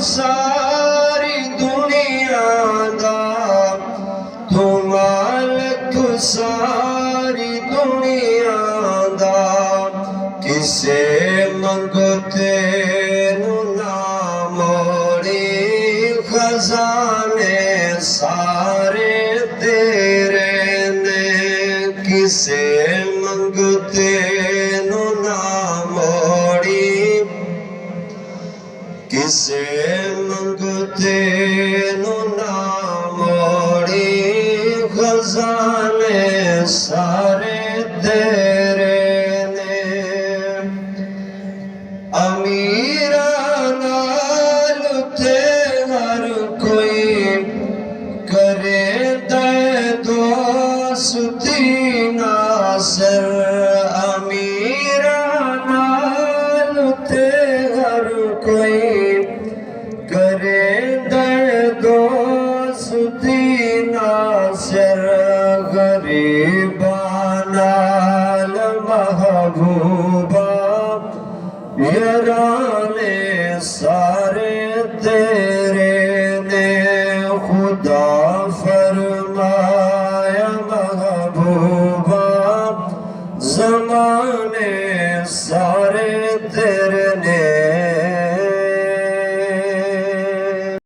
सारी दुनिया दा तू मालक सारी दुनिया दा किसे मंगते नु ना मोड़ी खजाने सारे तेरे ने किसे मंगते नु ना मोड़ी किसे मंगते नु ना मोड़ी खजाने सारे तेरे ने अमीरा नाल ते हर कोई करे दे दोस्ती नासर अमीरा नाल ते हर कोई करे दे दोस्ती नासर गरीबा नाल महबूबा याराने सारे तेरे ने खुदा फरमाया महबूबा ज़माने